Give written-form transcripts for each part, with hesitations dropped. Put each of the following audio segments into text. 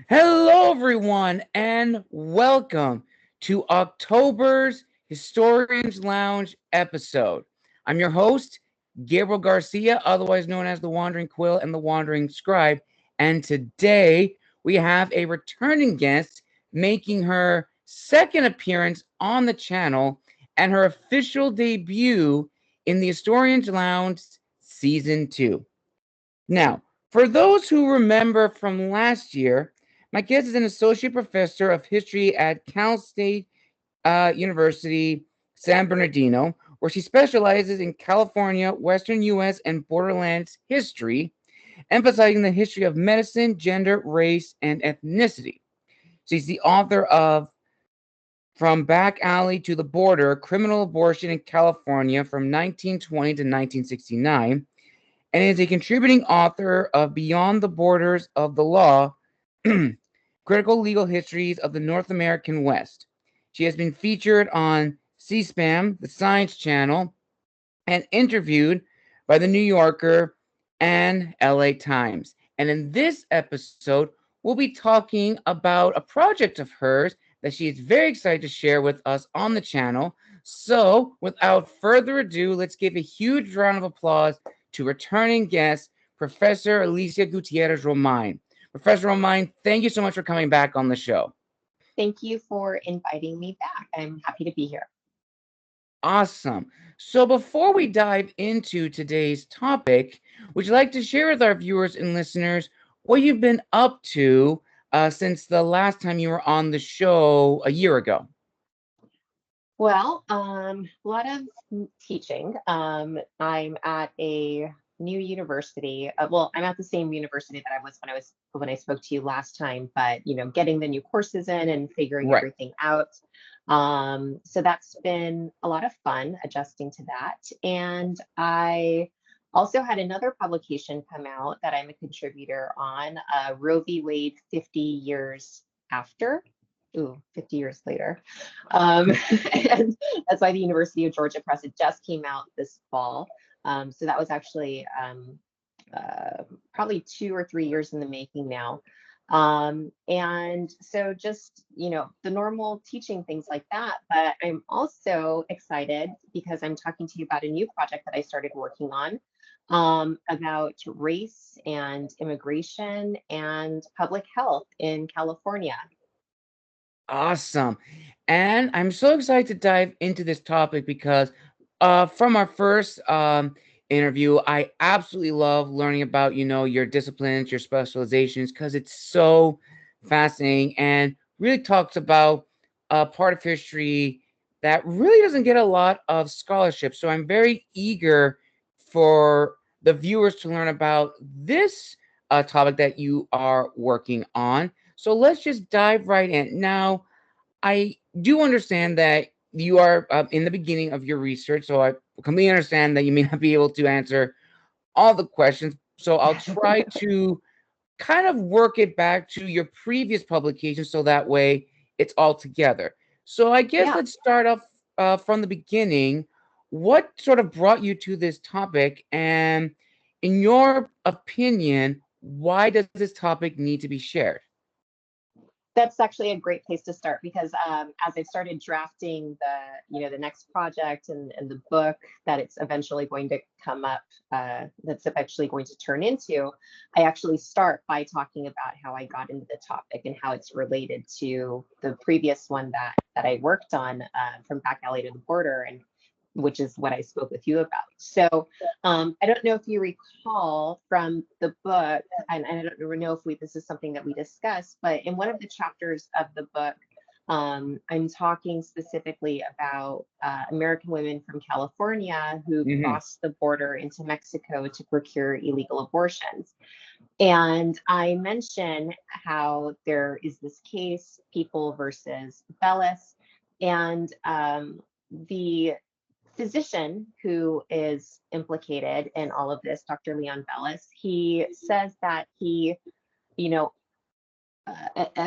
Hello, everyone, and welcome to October's Historians Lounge episode. I'm your host, Gabriel Garcia, otherwise known as the Wandering Quill and the Wandering Scribe, and today we have a returning guest making her second appearance on the channel and her official debut in the Historians Lounge Season 2. Now, for those who remember from last year, my guest is an associate professor of history at Cal State University, San Bernardino, where she specializes in California, Western U.S., and Borderlands history, emphasizing the history of medicine, gender, race, and ethnicity. She's the author of From Back Alley to the Border, Criminal Abortion in California from 1920 to 1969, and is a contributing author of Beyond the Borders of the Law, Critical Legal Histories of the North American West. She has been featured on C-SPAN, the Science Channel, and interviewed by the New Yorker and LA Times. And in this episode, we'll be talking about a project of hers that she is very excited to share with us on the channel. So, without further ado, let's give a huge round of applause to returning guest, Professor Alicia Gutierrez Romine. Professor Romine, thank you so much for coming back on the show. Thank you for inviting me back. I'm happy to be here. Awesome. So before we dive into today's topic, would you like to share with our viewers and listeners what you've been up to since the last time you were on the show a year ago? Well, a lot of teaching. I'm at a new university. I'm at the same university that I was when I spoke to you last time, but getting the new courses in and figuring Right. everything out. So that's been a lot of fun adjusting to that. And I also had another publication come out that I'm a contributor on, Roe v. Wade 50 years after. Ooh, 50 years later. And that's why the University of Georgia Press, it just came out this fall. So that was actually probably 2 or 3 years in the making now. And so just, the normal teaching things like that. But I'm also excited because I'm talking to you about a new project that I started working on, about race and immigration and public health in California. Awesome. And I'm so excited to dive into this topic because from our first interview, I absolutely love learning about, your disciplines, your specializations, because it's so fascinating and really talks about a part of history that really doesn't get a lot of scholarship. So I'm very eager for the viewers to learn about this topic that you are working on. So let's just dive right in. Now, I do understand that you are in the beginning of your research, so I completely understand that you may not be able to answer all the questions. So I'll try to kind of work it back to your previous publication so that way it's all together. So I guess Yeah. let's start off from the beginning. What sort of brought you to this topic? And in your opinion, why does this topic need to be shared? That's actually a great place to start because, as I've started drafting the next project and the book that it's eventually going to come up, that's eventually going to turn into, I actually start by talking about how I got into the topic and how it's related to the previous one that I worked on, from Back Alley to the Border, and which is what I spoke with you about. So I don't know if you recall from the book, and I don't know if this is something that we discussed, but in one of the chapters of the book, I'm talking specifically about American women from California who Hmm. crossed the border into Mexico to procure illegal abortions. And I mention how there is this case, People versus Bellis, and the physician who is implicated in all of this, Dr. Leon Bellis, he says that he, you know,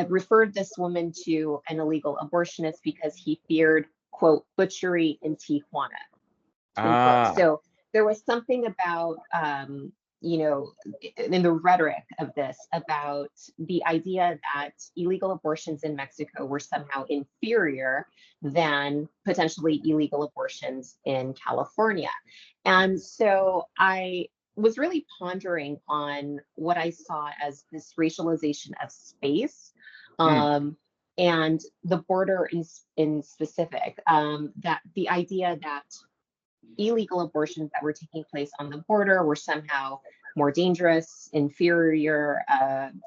referred this woman to an illegal abortionist because he feared, quote, butchery in Tijuana, unquote. Ah, So there was something about, you know, in the rhetoric of this about the idea that illegal abortions in Mexico were somehow inferior than potentially illegal abortions in California. And so I was really pondering on what I saw as this racialization of space, Mm, and the border in specific, that the idea that illegal abortions that were taking place on the border were somehow more dangerous, inferior,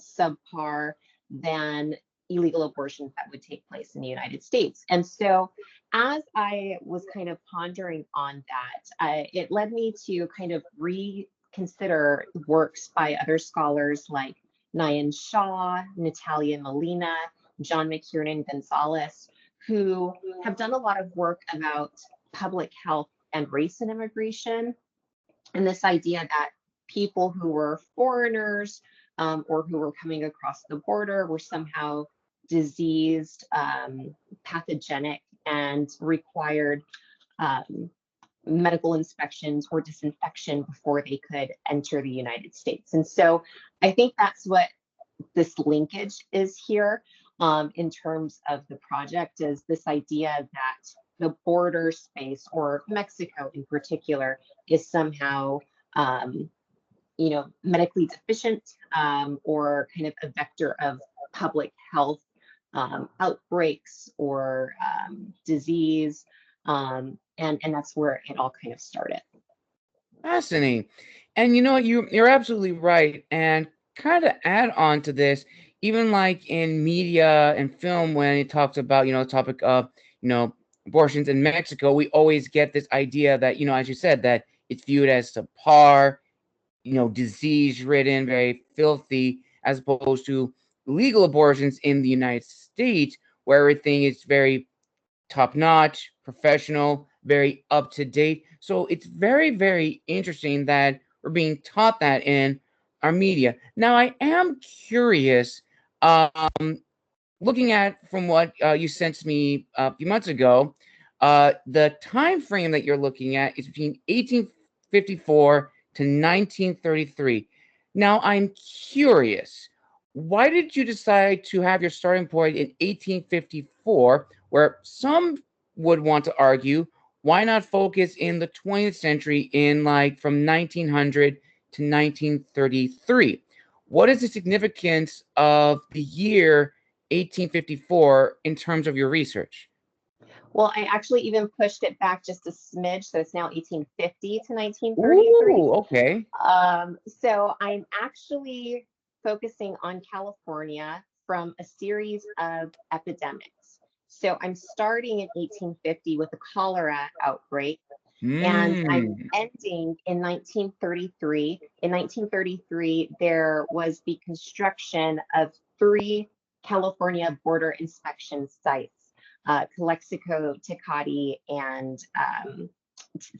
subpar than illegal abortions that would take place in the United States. And so, as I was kind of pondering on that, it led me to kind of reconsider works by other scholars like Nyan Shaw, Natalia Molina, John McKiernan Gonzalez, who have done a lot of work about public health and race and immigration, and this idea that people who were foreigners, or who were coming across the border were somehow diseased, pathogenic, and required medical inspections or disinfection before they could enter the United States. And so I think that's what this linkage is here, in terms of the project, is this idea that the border space, or Mexico in particular, is somehow, medically deficient, or kind of a vector of public health outbreaks or disease. And that's where it all kind of started. fascinating. And you know what, you're absolutely right. And kind of add on to this, even like in media and film, when it talks about, the topic of, abortions in Mexico, we always get this idea that, as you said, that it's viewed as subpar, disease ridden, very filthy, as opposed to legal abortions in the United States, where everything is very top notch, professional, very up to date. So it's very, very interesting that we're being taught that in our media. Now, I am curious, looking at from what you sent to me a few months ago, the time frame that you're looking at is between 1854 to 1933. Now, I'm curious, why did you decide to have your starting point in 1854, where some would want to argue, why not focus in the 20th century in like from 1900 to 1933? What is the significance of the year 1854 in terms of your research? Well, I actually even pushed it back just a smidge, so it's now 1850 to 1933. Ooh, okay. So I'm actually focusing on California from a series of epidemics. So I'm starting in 1850 with the cholera outbreak, and I'm Mm, ending in 1933. In 1933, there was the construction of three California border inspection sites, Calexico, Tecate, and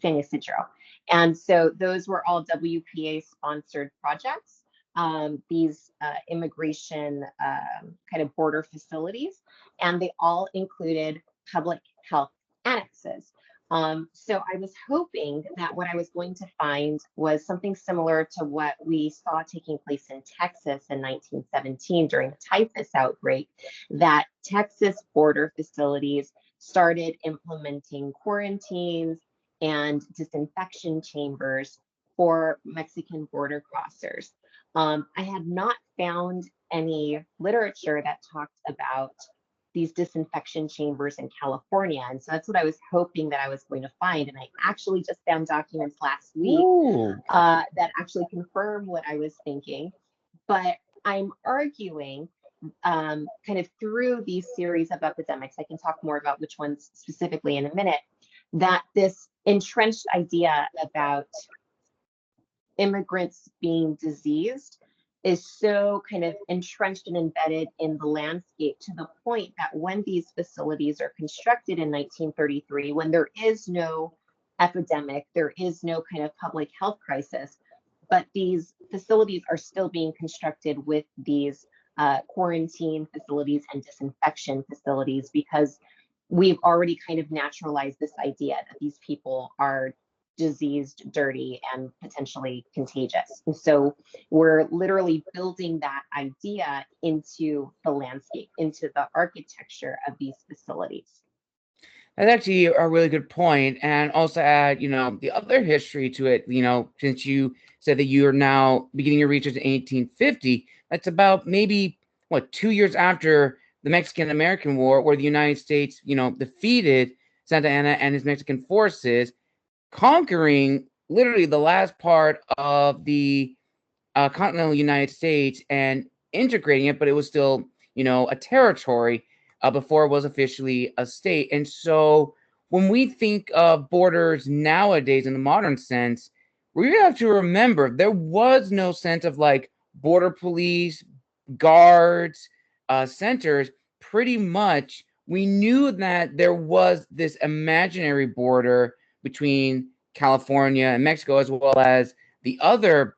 San Ysidro. And so those were all WPA sponsored projects, these immigration kind of border facilities, and they all included public health annexes. So I was hoping that what I was going to find was something similar to what we saw taking place in Texas in 1917 during the typhus outbreak, that Texas border facilities started implementing quarantines and disinfection chambers for Mexican border crossers. I had not found any literature that talked about these disinfection chambers in California. And so that's what I was hoping that I was going to find. And I actually just found documents last week ooh. that actually confirm what I was thinking. But I'm arguing, kind of through these series of epidemics, I can talk more about which ones specifically in a minute, that this entrenched idea about immigrants being diseased is so kind of entrenched and embedded in the landscape, to the point that when these facilities are constructed in 1933, when there is no epidemic, there is no kind of public health crisis, but these facilities are still being constructed with these quarantine facilities and disinfection facilities, because we've already kind of naturalized this idea that these people are diseased, dirty, and potentially contagious. And so we're literally building that idea into the landscape, into the architecture of these facilities. That's actually a really good point, and also add, the other history to it. Since you said that you are now beginning your research in 1850, that's about maybe 2 years after the Mexican-American War, where the United States, defeated Santa Anna and his Mexican forces, conquering literally the last part of the continental United States and integrating it, but it was still, a territory before it was officially a state. And so when we think of borders nowadays in the modern sense, we have to remember there was no sense of like border police, guards, centers. Pretty much, we knew that there was this imaginary border between California and Mexico, as well as the other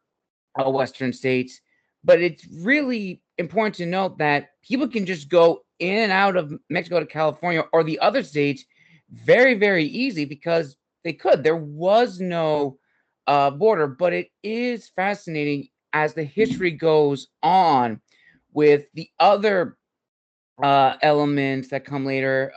Western states. But it's really important to note that people can just go in and out of Mexico to California or the other states very, very easy because they could. There was no border, but it is fascinating as the history goes on with the other elements that come later.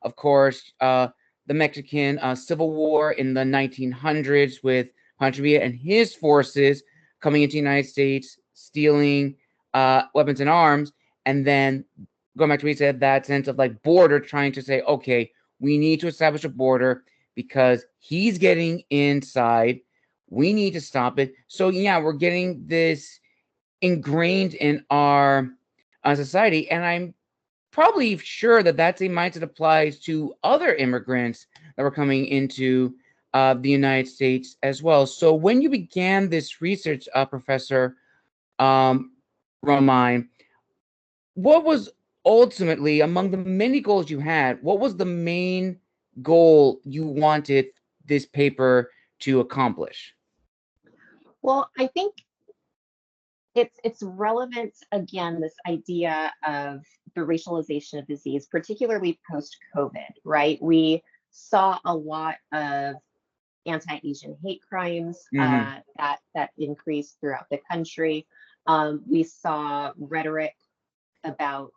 Of course, the Mexican Civil War in the 1900s with Pancho Villa and his forces coming into the United States, stealing weapons and arms, and then going back to what you said, that sense of like border, trying to say, okay, we need to establish a border because he's getting inside. We need to stop it. So yeah, we're getting this ingrained in our society, and I'm probably sure that that same mindset applies to other immigrants that were coming into the United States as well. So when you began this research, Professor Romine, what was ultimately, among the many goals you had, what was the main goal you wanted this paper to accomplish? Well, I think it's relevant, again, this idea of the racialization of disease, particularly post-COVID, right? We saw a lot of anti-Asian hate crimes that increased throughout the country. We saw rhetoric about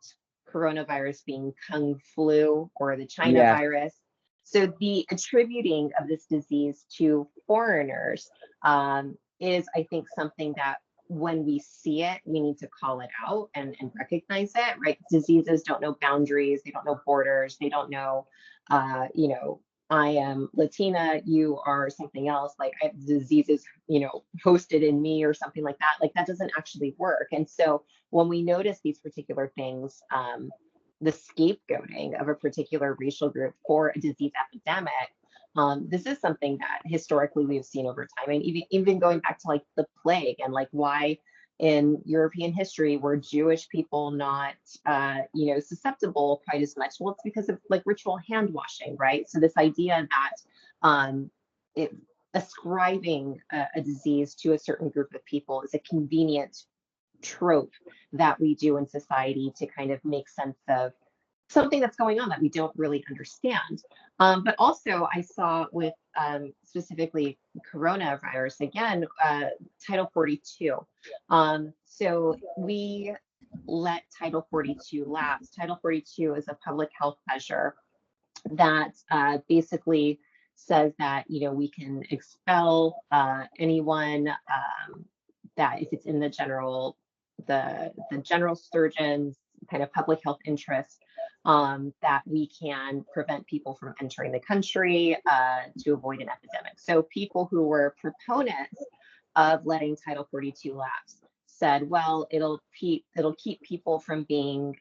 coronavirus being Kung flu or the China Yes. virus. So the attributing of this disease to foreigners is, I think, something that when we see it, we need to call it out and recognize it, right? Diseases don't know boundaries, they don't know borders, they don't know, I am Latina, you are something else, like disease is, hosted in me or something like that. Like that doesn't actually work. And so when we notice these particular things, the scapegoating of a particular racial group for a disease epidemic, this is something that historically we've seen over time. And even going back to like the plague and like why in European history were Jewish people not, susceptible quite as much? Well, it's because of like ritual hand washing, right? So this idea that ascribing a disease to a certain group of people is a convenient trope that we do in society to kind of make sense of something that's going on that we don't really understand. But also I saw with specifically coronavirus, again, Title 42. So we let Title 42 lapse. Title 42 is a public health measure that basically says that, we can expel anyone that if it's in the general surgeon's kind of public health interest, that we can prevent people from entering the country to avoid an epidemic. So people who were proponents of letting Title 42 lapse said, well, it'll keep people from being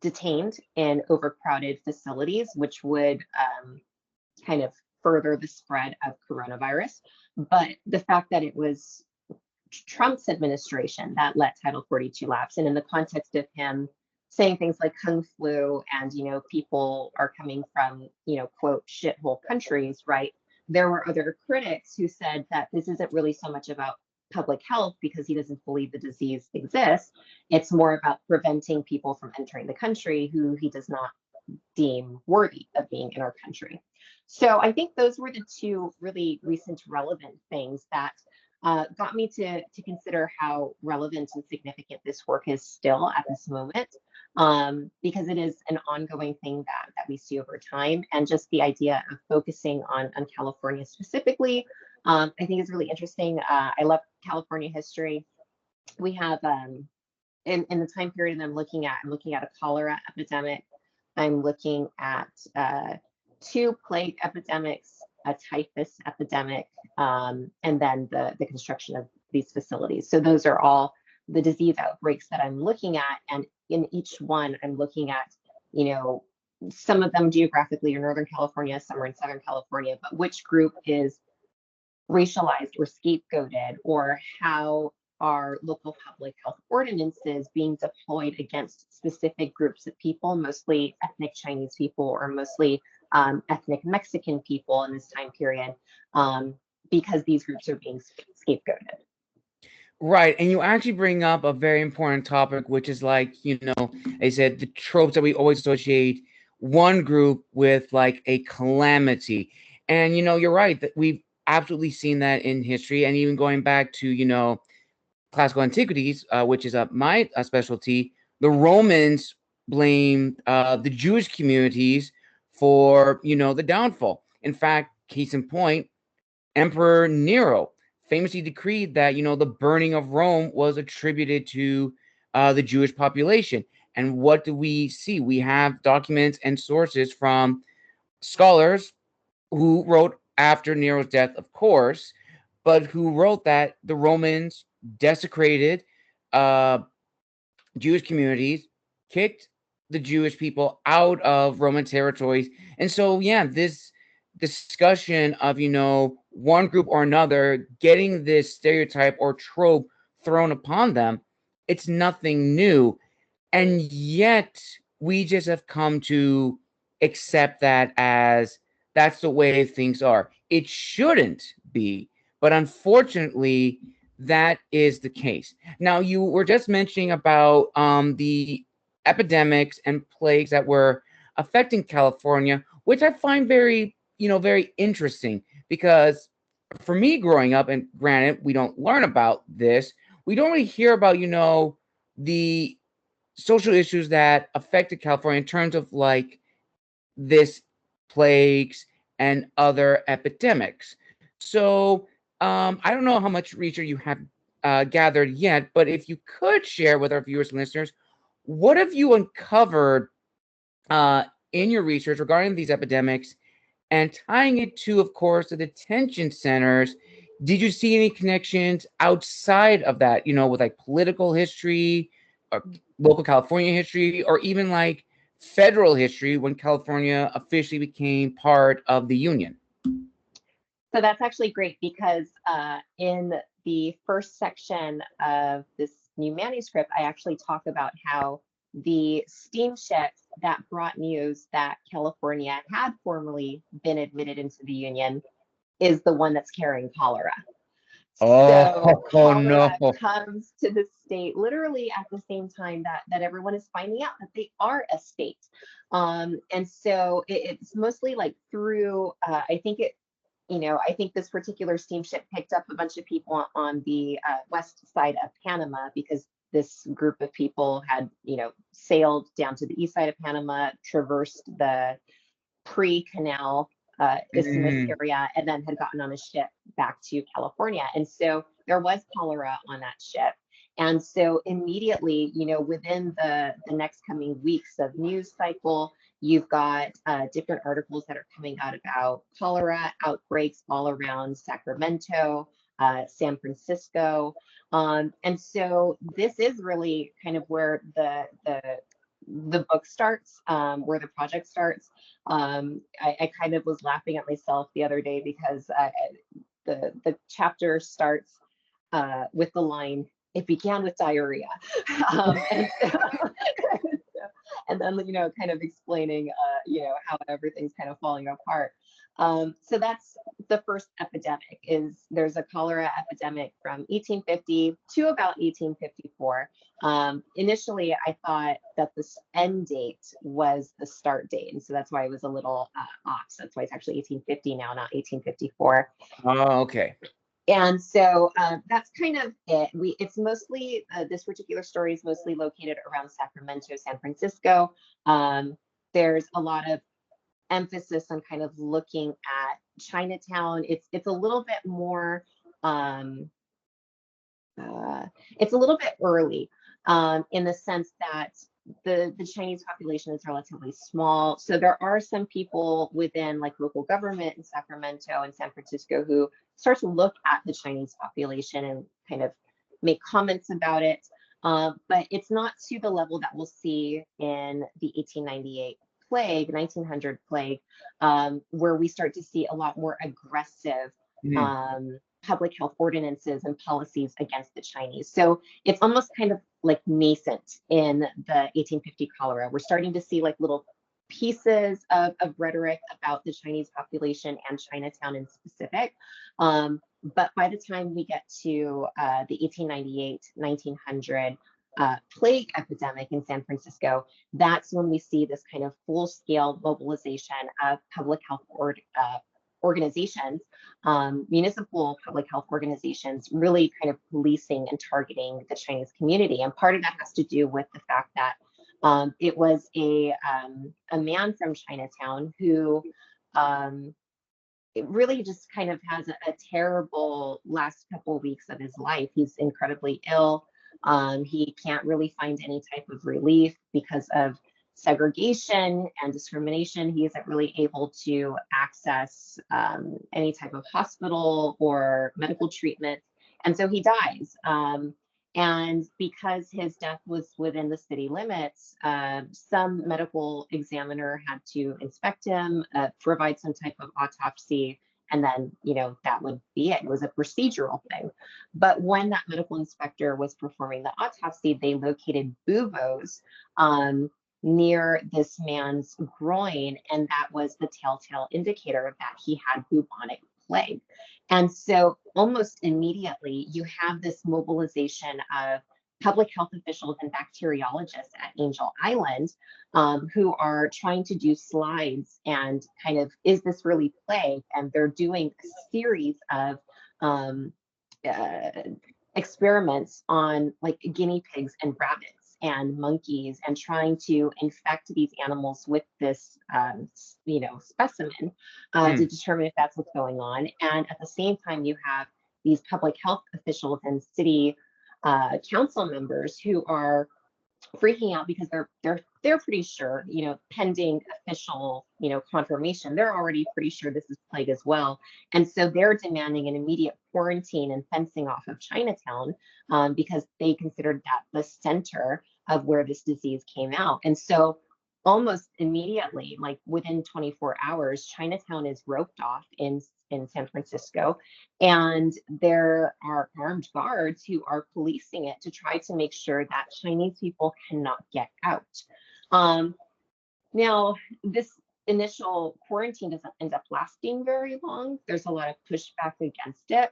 detained in overcrowded facilities, which would kind of further the spread of coronavirus. But the fact that it was Trump's administration that let Title 42 lapse, and in the context of him saying things like Kung flu and, people are coming from, quote, shithole countries, right? There were other critics who said that this isn't really so much about public health because he doesn't believe the disease exists. It's more about preventing people from entering the country who he does not deem worthy of being in our country. So I think those were the two really recent relevant things that got me to consider how relevant and significant this work is still at this moment, because it is an ongoing thing that we see over time. And just the idea of focusing on California specifically, I think is really interesting. I love California history. We have in the time period that I'm looking at a cholera epidemic. I'm looking at two plague epidemics, a typhus epidemic, and then the construction of these facilities. So those are all the disease outbreaks that I'm looking at. And in each one, I'm looking at, some of them geographically are Northern California, some are in Southern California, but which group is racialized or scapegoated, or how are local public health ordinances being deployed against specific groups of people, mostly ethnic Chinese people or mostly ethnic Mexican people in this time period, because these groups are being scapegoated. Right. And you actually bring up a very important topic, which is like, I said, the tropes that we always associate one group with like a calamity. And, you're right that we've absolutely seen that in history. And even going back to, classical antiquities, which is my specialty, the Romans blame the Jewish communities for, the downfall. In fact, case in point, Emperor Nero famously decreed that, the burning of Rome was attributed to the Jewish population. And what do we see? We have documents and sources from scholars who wrote after Nero's death, of course, but who wrote that the Romans desecrated Jewish communities, kicked the Jewish people out of Roman territories. And so, yeah, this discussion of, one group or another getting this stereotype or trope thrown upon them, it's nothing new. And yet we just have come to accept that as that's the way things are. It shouldn't be, but unfortunately, that is the case. Now, you were just mentioning about the epidemics and plagues that were affecting California, which I find very, very interesting, because for me growing up, and granted, we don't learn about this, we don't really hear about, the social issues that affected California in terms of like this plagues and other epidemics. So I don't know how much research you have gathered yet, but if you could share with our viewers and listeners, what have you uncovered in your research regarding these epidemics, and tying it to, of course, the detention centers? Did you see any connections outside of that, with like political history or local California history, or even like federal history when California officially became part of the Union? So that's actually great, because in the first section of this new manuscript, I actually talk about how the steamship that brought news that California had formally been admitted into the Union is the one that's carrying cholera. So cholera No. comes to the state literally at the same time that everyone is finding out that they are a state. And so it's mostly like through, I think this particular steamship picked up a bunch of people on the west side of Panama, because this group of people had, sailed down to the east side of Panama, traversed the pre-canal isthmus area, and then had gotten on a ship back to California. And so there was cholera on that ship. And so immediately, within the next coming weeks of news cycle, you've got different articles that are coming out about cholera outbreaks all around Sacramento, San Francisco. And so this is really kind of where the book starts, where the project starts. I kind of was laughing at myself the other day, because the chapter starts with the line, "It began with diarrhea," and, so, and then kind of explaining how everything's kind of falling apart. So the first epidemic. There's a cholera epidemic from 1850 to about 1854. Initially, I thought that this end date was the start date, and so that's why it was a little off. So that's why it's actually 1850 now, not 1854. Oh, okay. And so that's kind of it. It's mostly this particular story is mostly located around Sacramento, San Francisco. There's a lot of emphasis on kind of looking at Chinatown. It's a little bit more. It's a little bit early in the sense that the Chinese population is relatively small. So there are some people within like local government in Sacramento and San Francisco who start to look at the Chinese population and kind of make comments about it. But it's not to the level that we'll see in the 1898 plague, 1900 plague, where we start to see a lot more aggressive public health ordinances and policies against the Chinese. So it's almost kind of like nascent in the 1850 cholera. We're starting to see like little pieces of rhetoric about the Chinese population and Chinatown in specific. But by the time we get to the 1898-1900 plague epidemic in San Francisco, that's when we see this kind of full-scale mobilization of public health organizations, municipal public health organizations, really kind of policing and targeting the Chinese community. And part of that has to do with the fact that it was a man from Chinatown who it really just kind of has a terrible last couple of weeks of his life. He's incredibly ill. He can't really find any type of relief because of segregation and discrimination. He isn't really able to access any type of hospital or medical treatment. And so he dies. And because his death was within the city limits, some medical examiner had to inspect him, provide some type of autopsy, and then, that would be it. It was a procedural thing. But when that medical inspector was performing the autopsy, they located buboes near this man's groin, and that was the telltale indicator that he had bubonic plague. And so almost immediately, you have this mobilization of public health officials and bacteriologists at Angel Island who are trying to do slides and kind of, is this really plague? And they're doing a series of experiments on like guinea pigs and rabbits and monkeys, and trying to infect these animals with this, specimen to determine if that's what's going on. And at the same time, you have these public health officials and city council members who are freaking out because they're pretty sure, pending official, confirmation, they're already pretty sure this is plague as well. And so they're demanding an immediate quarantine and fencing off of Chinatown because they considered that the center of where this disease came out. And so almost immediately, like within 24 hours, Chinatown is roped off in San Francisco, and there are armed guards who are policing it to try to make sure that Chinese people cannot get out. Now, this initial quarantine doesn't end up lasting very long. There's a lot of pushback against it,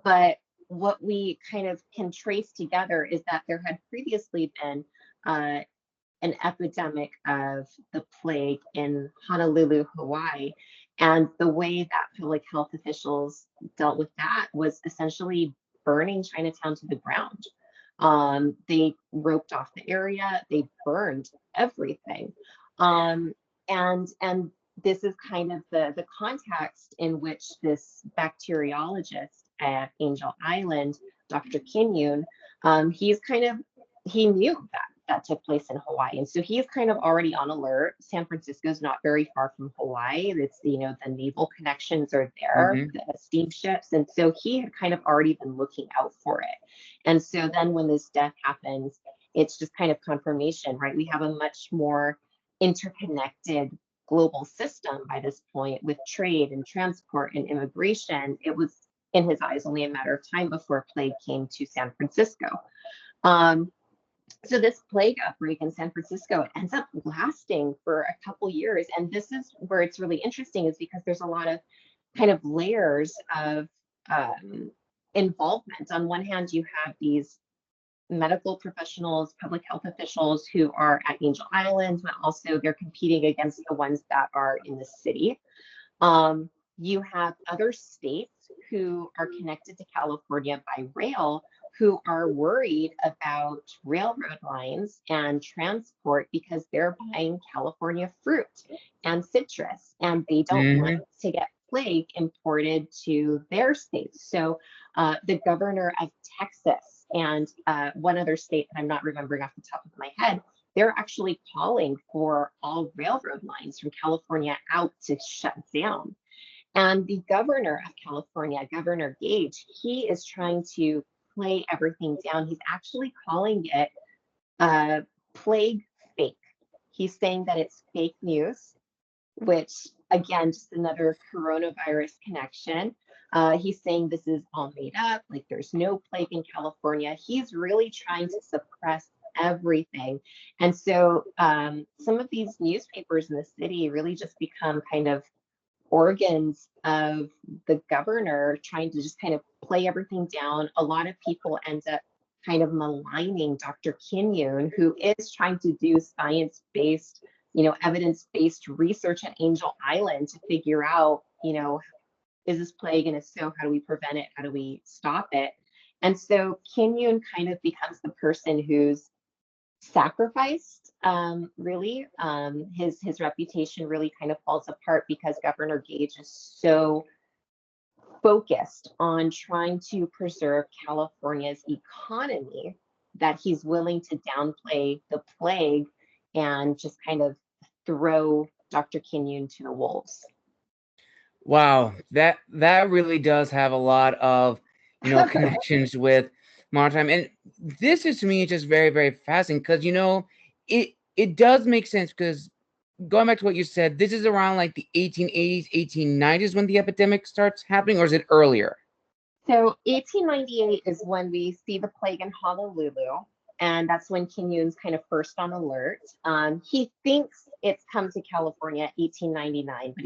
but what we kind of can trace together is that there had previously been an epidemic of the plague in Honolulu, Hawaii. And the way that public health officials dealt with that was essentially burning Chinatown to the ground. They roped off the area, they burned everything. And this is kind of the context in which this bacteriologist at Angel Island, Dr. Kim Yoon, he knew that took place in Hawaii. And so he's kind of already on alert. San Francisco's not very far from Hawaii. It's, the naval connections are there, the steamships. And so he had kind of already been looking out for it. And so then when this death happens, it's just kind of confirmation, right? We have a much more interconnected global system by this point with trade and transport and immigration. It was, in his eyes, only a matter of time before plague came to San Francisco. So this plague outbreak in San Francisco ends up lasting for a couple years. And this is where it's really interesting, is because there's a lot of kind of layers of involvement. On one hand, you have these medical professionals, public health officials who are at Angel Island, but also they're competing against the ones that are in the city. You have other states who are connected to California by rail who are worried about railroad lines and transport because they're buying California fruit and citrus, and they don't want to get plague imported to their states. So the governor of Texas and one other state that I'm not remembering off the top of my head, they're actually calling for all railroad lines from California out to shut down. And the governor of California, Governor Gage, he is trying to play everything down. He's actually calling it plague fake. He's saying that it's fake news, which again, just another coronavirus connection. He's saying this is all made up, like there's no plague in California. He's really trying to suppress everything. And so some of these newspapers in the city really just become kind of organs of the governor trying to just kind of play everything down. A lot of people end up kind of maligning Dr. Kinyoon, who is trying to do science-based, evidence-based research at Angel Island to figure out, is this plague? And if so, how do we prevent it? How do we stop it? And so Kinyoon kind of becomes the person who's sacrificed. Really, his reputation really kind of falls apart because Governor Gage is so focused on trying to preserve California's economy that he's willing to downplay the plague and just kind of throw Dr. Kinyoon to the wolves. Wow, that really does have a lot of connections with modern time, and this is to me just very, very fascinating because it does make sense because going back to what you said, this is around like the 1880s, 1890s when the epidemic starts happening, or is it earlier? So 1898 is when we see the plague in Honolulu, and that's when Kinyoon's kind of first on alert. He thinks it's come to California 1899, but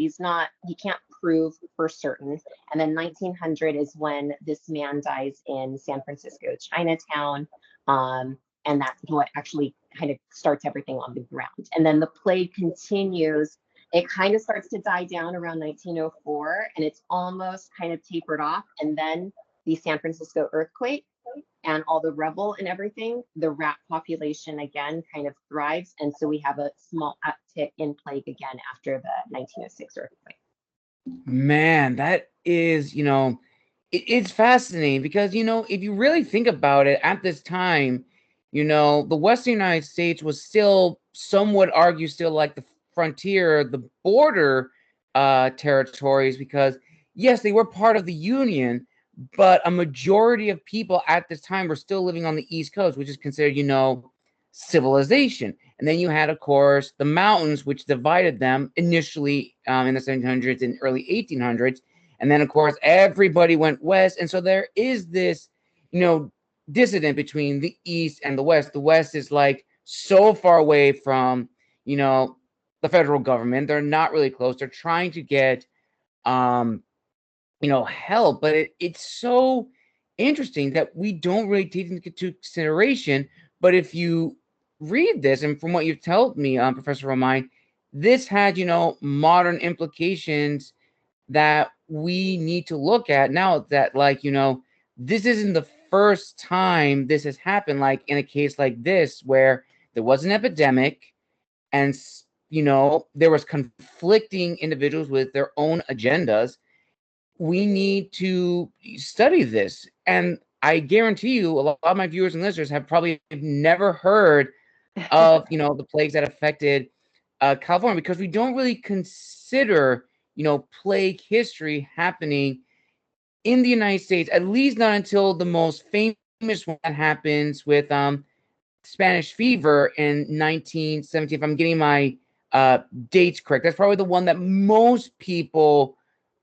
he can't prove for certain. And then 1900 is when this man dies in San Francisco, Chinatown. And that's what actually kind of starts everything on the ground. And then the plague continues. It kind of starts to die down around 1904, and it's almost kind of tapered off. And then the San Francisco earthquake and all the rubble and everything, the rat population again kind of thrives. And so we have a small uptick in plague again after the 1906 earthquake. Man, that is, it's fascinating because, if you really think about it at this time, the Western United States was still, some would argue, still like the frontier, the border territories, because yes, they were part of the Union, but a majority of people at this time were still living on the East Coast, which is considered, civilization. And then you had, of course, the mountains, which divided them initially in the 1700s and early 1800s. And then, of course, everybody went west. And so there is this, dissident between the East and the West. The West is like so far away from, the federal government. They're not really close. They're trying to get, help. But it's so interesting that we don't really take into consideration. But if you read this, and from what you've told me, Professor Romine, this had, modern implications that we need to look at now that, this isn't the first time this has happened, like in a case like this, where there was an epidemic and, there was conflicting individuals with their own agendas. We need to study this. And I guarantee you a lot of my viewers and listeners have probably never heard of, the plagues that affected California, because we don't really consider, plague history happening in the United States, at least not until the most famous one that happens with Spanish fever in 1917. If I'm getting my dates correct, that's probably the one that most people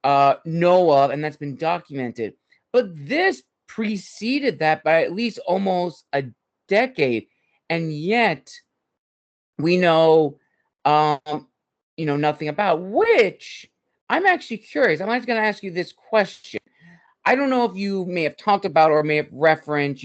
know of, and that's been documented. But this preceded that by at least almost a decade, and yet we know, nothing about, which I'm actually curious. I'm actually going to ask you this question. I don't know if you may have talked about or may have referenced,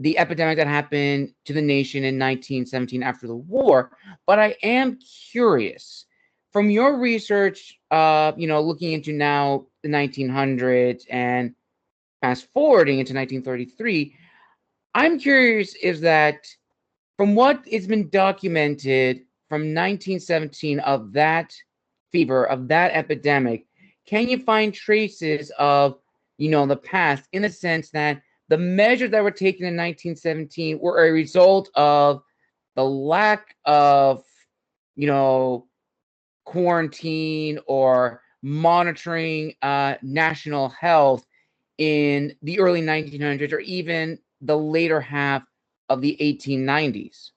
the epidemic that happened to the nation in 1917 after the war, but I am curious from your research, looking into now the 1900s and fast forwarding into 1933, I'm curious is that from what has been documented from 1917 of that fever, of that epidemic, can you find traces of, the past in the sense that the measures that were taken in 1917 were a result of the lack of, quarantine or monitoring national health in the early 1900s or even the later half of the 1890s?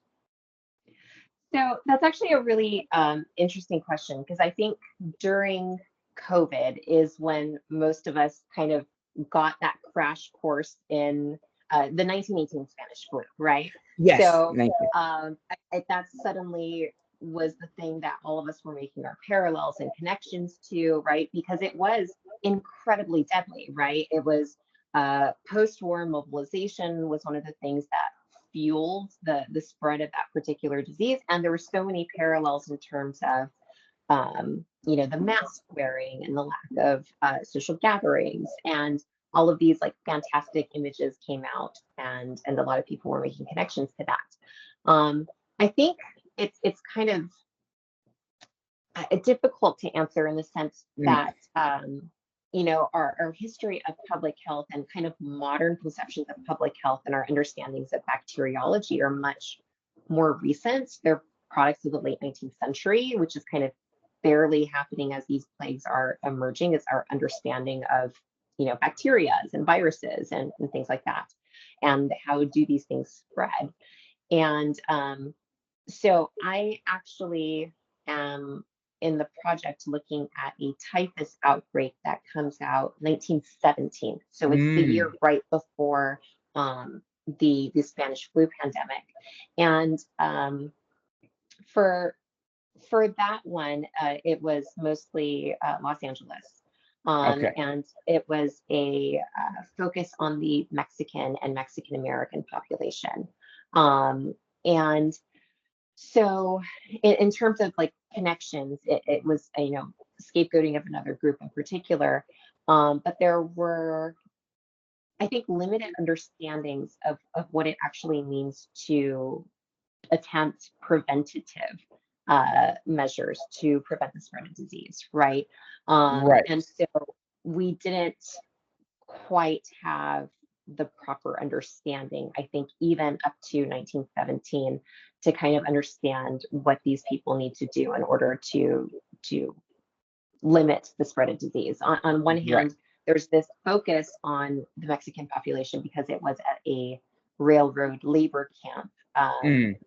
So that's actually a really interesting question because I think during COVID is when most of us kind of got that crash course in the 1918 Spanish flu, right? Yes, So thank you. that suddenly was the thing that all of us were making our parallels and connections to, right? Because it was incredibly deadly, right? It was post-war mobilization was one of the things that fueled the spread of that particular disease. And there were so many parallels in terms of, the mask wearing and the lack of social gatherings. And all of these like fantastic images came out and a lot of people were making connections to that. I think it's kind of difficult to answer in the sense that our history of public health and kind of modern conceptions of public health and our understandings of bacteriology are much more recent. They're products of the late 19th century, which is kind of barely happening as these plagues are emerging, as our understanding of bacteria and viruses and things like that, and how do these things spread. And so I actually am in the project looking at a typhus outbreak that comes out 1917. So it's the year right before the Spanish flu pandemic. And for that one, it was mostly Los Angeles. Okay. And it was a focus on the Mexican and Mexican American population. And so in terms of like connections, it was, scapegoating of another group in particular. But there were, I think, limited understandings of what it actually means to attempt preventative measures to prevent the spread of disease, right? Right. And so we didn't quite have the proper understanding, I think, even up to 1917, to kind of understand what these people need to do in order to limit the spread of disease. On one Right. hand, there's this focus on the Mexican population because it was at a railroad labor camp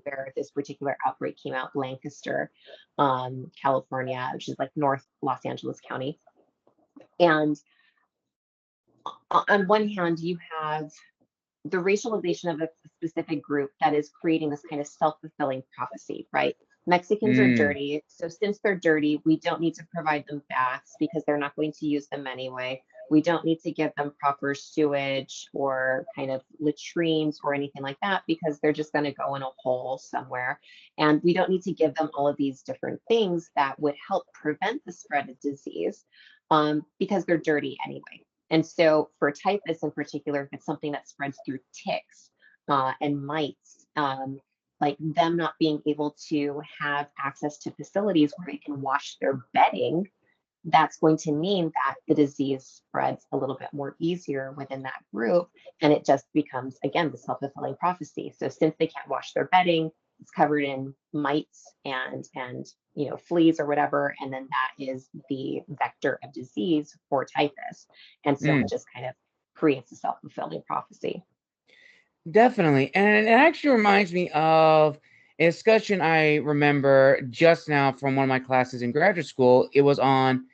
where this particular outbreak came out, Lancaster, California, which is like North Los Angeles County. And on one hand, you have the racialization of a specific group that is creating this kind of self-fulfilling prophecy, right? Mexicans are dirty. So since they're dirty, we don't need to provide them baths because they're not going to use them anyway. We don't need to give them proper sewage or kind of latrines or anything like that because they're just going to go in a hole somewhere. And we don't need to give them all of these different things that would help prevent the spread of disease because they're dirty anyway. And so for typhus in particular, if it's something that spreads through ticks and mites, like them not being able to have access to facilities where they can wash their bedding, that's going to mean that the disease spreads a little bit more easier within that group. And it just becomes, again, the self-fulfilling prophecy. So since they can't wash their bedding, it's covered in mites and fleas or whatever, and then that is the vector of disease for typhus. And so it just kind of creates a self-fulfilling prophecy. Definitely. And it actually reminds me of a discussion I remember just now from one of my classes in graduate school. It was on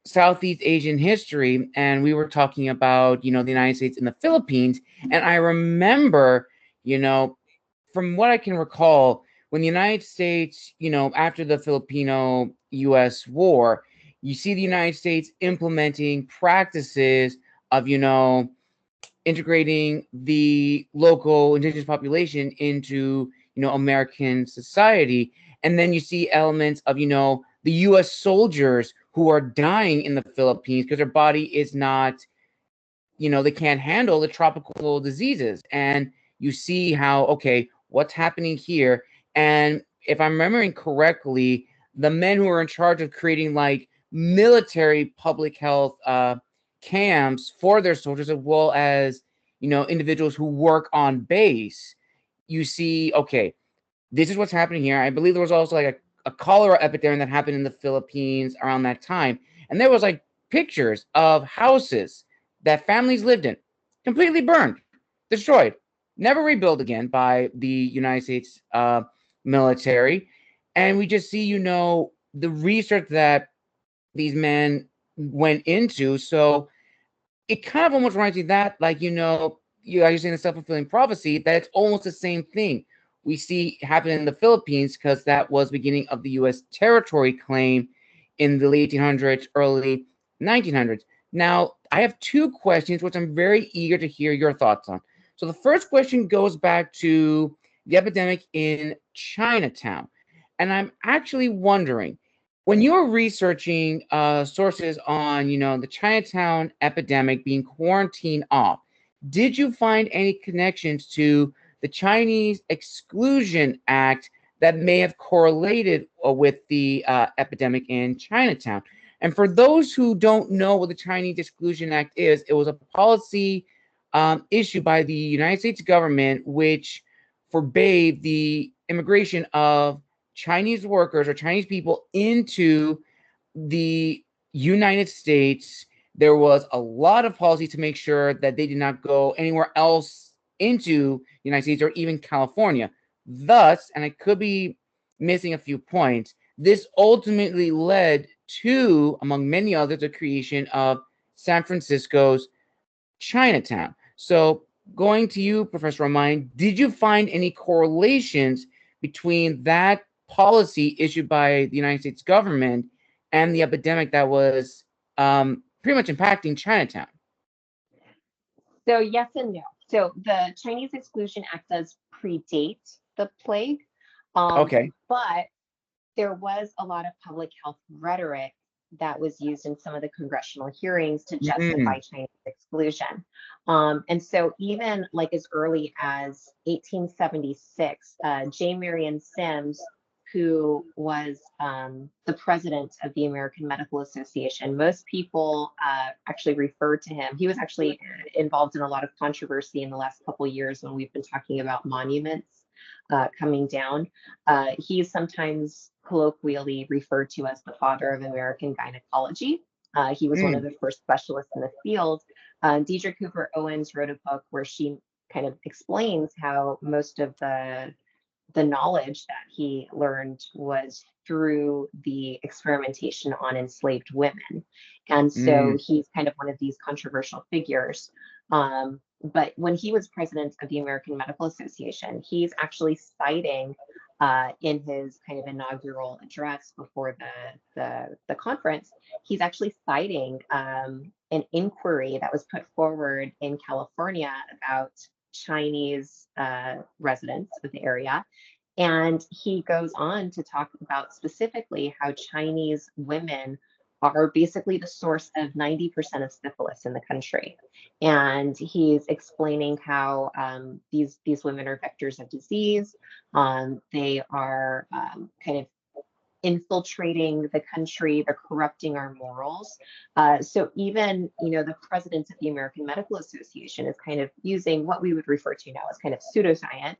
Southeast Asian history, and we were talking about, the United States and the Philippines. And I remember, from what I can recall, when the United States, after the Filipino-US war, you see the United States implementing practices of, integrating the local indigenous population into, American society. And then you see elements of, the US soldiers who are dying in the Philippines because their body is not, they can't handle the tropical diseases. And you see how, okay, what's happening here? And if I'm remembering correctly, the men who are in charge of creating like military public health camps for their soldiers, as well as, individuals who work on base, you see, okay, this is what's happening here. I believe there was also like a cholera epidemic that happened in the Philippines around that time. And there was like pictures of houses that families lived in, completely burned, destroyed, never rebuilt again by the United States military. And we just see, the research that these men went into. So it kind of almost reminds me that, like, you're saying the self-fulfilling prophecy, that it's almost the same thing we see happen in the Philippines, because that was beginning of the U.S. territory claim in the late 1800s, early 1900s. Now, I have two questions, which I'm very eager to hear your thoughts on. So the first question goes back to the epidemic in Chinatown. And I'm actually wondering, when you were researching sources on, the Chinatown epidemic being quarantined off, did you find any connections to the Chinese Exclusion Act that may have correlated with the epidemic in Chinatown? And for those who don't know what the Chinese Exclusion Act is, it was a policy issued by the United States government which forbade the immigration of Chinese workers or Chinese people into the United States. There was a lot of policy to make sure that they did not go anywhere else into the United States or even California. Thus, and I could be missing a few points, this ultimately led to, among many others, the creation of San Francisco's Chinatown. So, going to you, Professor Romine, did you find any correlations between that policy issued by the United States government and the epidemic that was pretty much impacting Chinatown? So yes and no. So the Chinese Exclusion Act does predate the plague, Okay. but there was a lot of public health rhetoric that was used in some of the congressional hearings to justify Chinese exclusion. And so even like as early as 1876, J. Marion Sims, who was the president of the American Medical Association, most people actually referred to him. He was actually involved in a lot of controversy in the last couple of years when we've been talking about monuments coming down. He's sometimes colloquially referred to as the father of American gynecology. He was one of the first specialists in the field. Deidre Cooper Owens wrote a book where she kind of explains how most of the knowledge that he learned was through the experimentation on enslaved women. And so he's kind of one of these controversial figures. But when he was president of the American Medical Association, he's actually citing in his kind of inaugural address before the conference, he's actually citing an inquiry that was put forward in California about Chinese residents of the area. And he goes on to talk about specifically how Chinese women are basically the source of 90% of syphilis in the country. And he's explaining how these women are vectors of disease. They are kind of infiltrating the country, they're corrupting our morals. So even, the president of the American Medical Association is kind of using what we would refer to now as kind of pseudoscience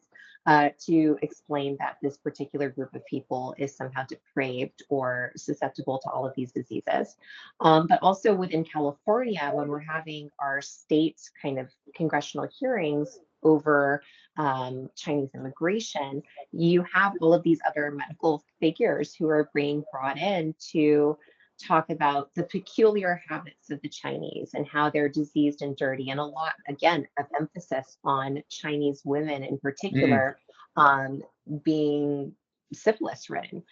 to explain that this particular group of people is somehow depraved or susceptible to all of these diseases. But also within California, when we're having our state kind of congressional hearings over Chinese immigration, you have all of these other medical figures who are being brought in to talk about the peculiar habits of the Chinese and how they're diseased and dirty, and a lot, again, of emphasis on Chinese women in particular being syphilis ridden.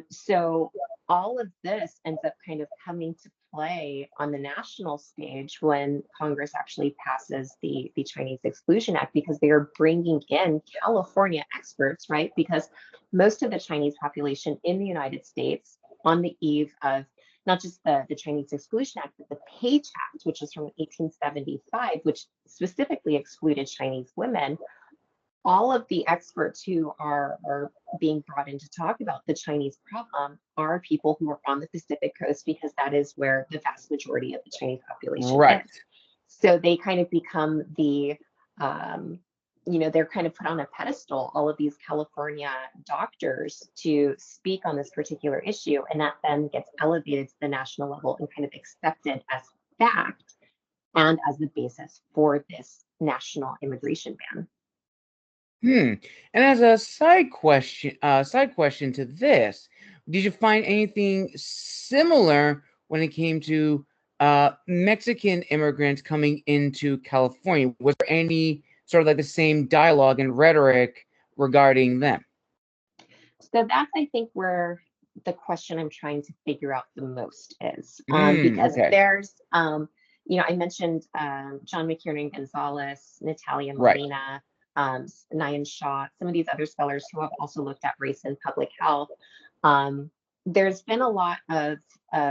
So all of this ends up kind of coming to play on the national stage when Congress actually passes the Chinese Exclusion Act, because they are bringing in California experts, right? Because most of the Chinese population in the United States, on the eve of not just the Chinese Exclusion Act, but the Page Act, which is from 1875, which specifically excluded Chinese women, all of the experts who are being brought in to talk about the Chinese problem are people who are on the Pacific coast, because that is where the vast majority of the Chinese population Right. is. So they kind of become um, they're kind of put on a pedestal, all of these California doctors, to speak on this particular issue. And that then gets elevated to the national level and kind of accepted as fact and as the basis for this national immigration ban. And as a side question to this, did you find anything similar when it came to Mexican immigrants coming into California? Was there any sort of like the same dialogue and rhetoric regarding them? So that's, I think, where the question I'm trying to figure out the most is, because Okay. there's, I mentioned John McKiernan Gonzalez, Natalia Right. Molina, Nayan Shaw, some of these other scholars who have also looked at race and public health. There's been a lot of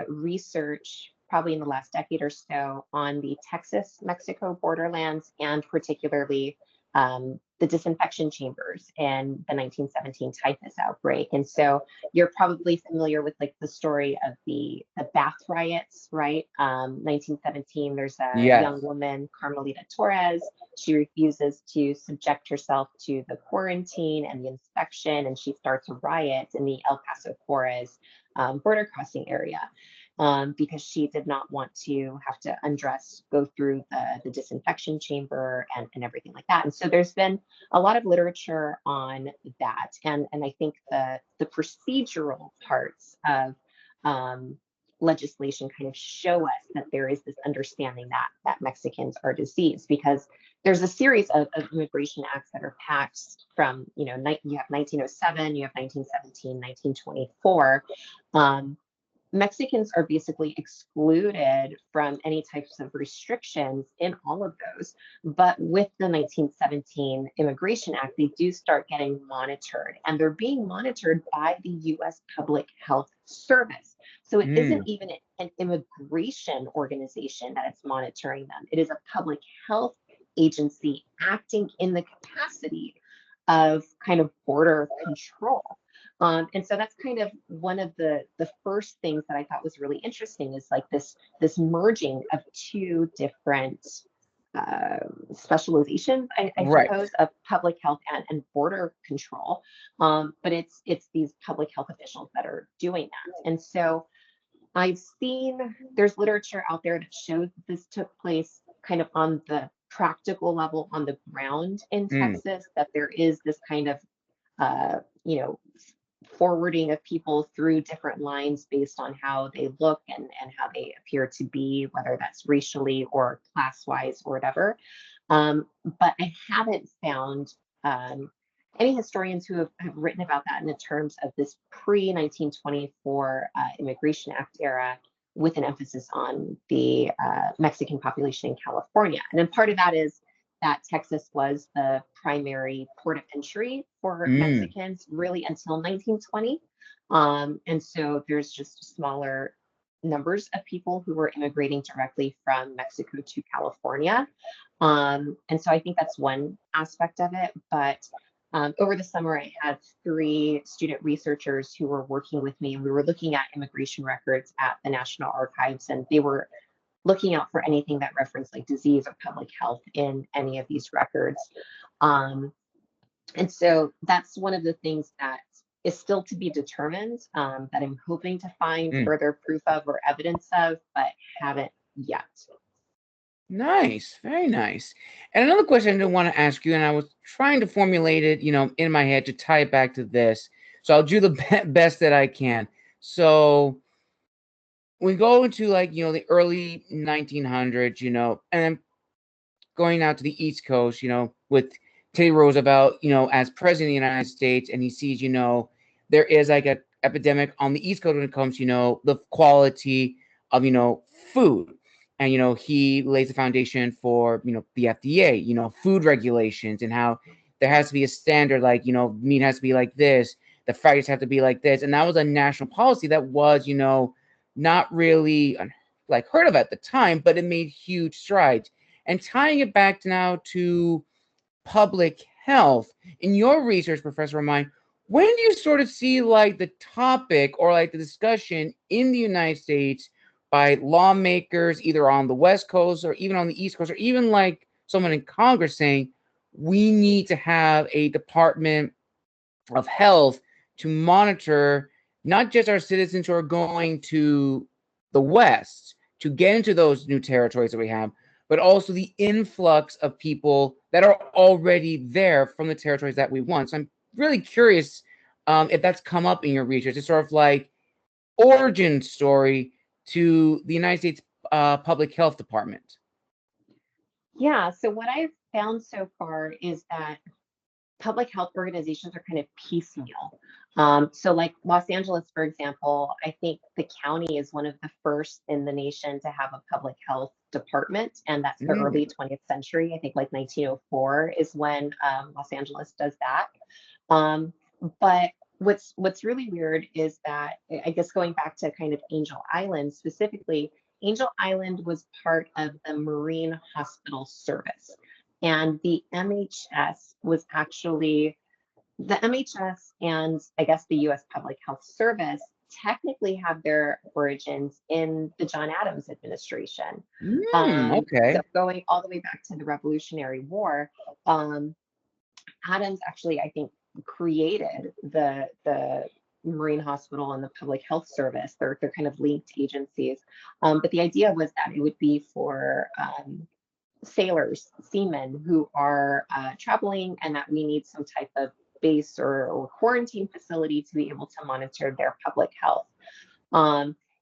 research, probably in the last decade or so, on the Texas-Mexico borderlands, and particularly the disinfection chambers in the 1917 typhus outbreak. And so you're probably familiar with like the story of the bath riots, right? 1917, there's a Yes. young woman, Carmelita Torres. She refuses to subject herself to the quarantine and the inspection, and she starts a riot in the El Paso Juarez border crossing area. Because she did not want to have to undress, go through the disinfection chamber and everything like that. And so there's been a lot of literature on that. And I think the procedural parts of legislation kind of show us that there is this understanding that Mexicans are diseased, because there's a series of immigration acts that are passed from, you have 1907, you have 1917, 1924. Mexicans are basically excluded from any types of restrictions in all of those. But with the 1917 Immigration Act, they do start getting monitored, and they're being monitored by the US Public Health Service. So it isn't even an immigration organization that it's monitoring them. It is a public health agency acting in the capacity of kind of border control. And so that's kind of one of the first things that I thought was really interesting, is like this merging of two different specializations, I Right. suppose, of public health and border control. But it's these public health officials that are doing that. And so I've seen there's literature out there that shows this took place kind of on the practical level on the ground in Texas, that there is this kind of uh, you know, forwarding of people through different lines based on how they look and how they appear to be, whether that's racially or class-wise or whatever. But I haven't found any historians who have written about that in the terms of this pre-1924 Immigration Act era, with an emphasis on the Mexican population in California. And then part of that is that Texas was the primary port of entry for Mexicans really until 1920. And so there's just smaller numbers of people who were immigrating directly from Mexico to California. And so I think that's one aspect of it. But over the summer, I had 3 student researchers who were working with me. We were looking at immigration records at the National Archives, and they were looking out for anything that referenced like disease or public health in any of these records. And so that's one of the things that is still to be determined, that I'm hoping to find further proof of or evidence of, but haven't yet. Nice, very nice. And another question I did want to ask you, and I was trying to formulate it, in my head to tie it back to this. So I'll do the best that I can. So we go into like, the early 1900s, and then going out to the East Coast, with Teddy Roosevelt, as president of the United States, and he sees, there is like a epidemic on the East Coast when it comes to, the quality of, food. And, he lays the foundation for, the FDA, food regulations, and how there has to be a standard, like, meat has to be like this, the fries have to be like this. And that was a national policy that was, not really like heard of at the time, but it made huge strides. And tying it back now to public health, in your research, Professor Romine, when do you sort of see like the topic or like the discussion in the United States by lawmakers, either on the West Coast or even on the East Coast, or even like someone in Congress saying, we need to have a Department of Health to monitor not just our citizens who are going to the West to get into those new territories that we have, but also the influx of people that are already there from the territories that we want. So I'm really curious if that's come up in your research. It's sort of like origin story to the United States Public Health Department. Yeah, so what I've found so far is that public health organizations are kind of piecemeal. So like Los Angeles, for example, I think the county is one of the first in the nation to have a public health department, and that's the early 20th century. I think like 1904 is when Los Angeles does that. But what's really weird is that, I guess going back to kind of Angel Island specifically, Angel Island was part of the Marine Hospital Service. And the MHS was actually, the MHS and I guess the US Public Health Service technically have their origins in the John Adams administration. Okay. So going all the way back to the Revolutionary War, Adams actually, I think, created the Marine Hospital and the Public Health Service. They're kind of linked agencies. But the idea was that it would be for sailors, seamen who are traveling, and that we need some type of base or quarantine facility to be able to monitor their public health.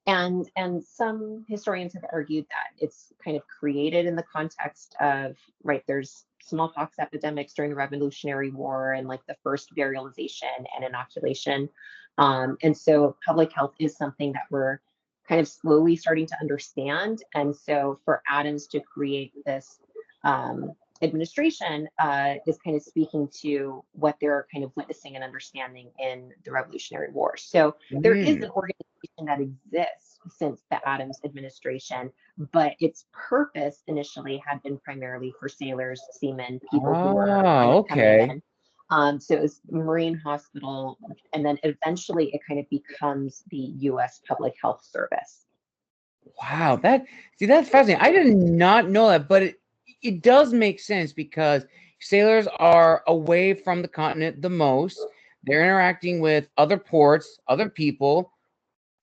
And some historians have argued that it's kind of created in the context of, right, there's smallpox epidemics during the Revolutionary War and like the first varialization and inoculation. And so public health is something that we're kind of slowly starting to understand. And so for Adams to create this administration is kind of speaking to what they're kind of witnessing and understanding in the Revolutionary War. So there is an organization that exists since the Adams administration, but its purpose initially had been primarily for sailors, seamen, people who were kind of coming in. So it was Marine Hospital, and then eventually it kind of becomes the U.S. Public Health Service. Wow, that's fascinating. I did not know that, but it does make sense because sailors are away from the continent the most. They're interacting with other ports, other people,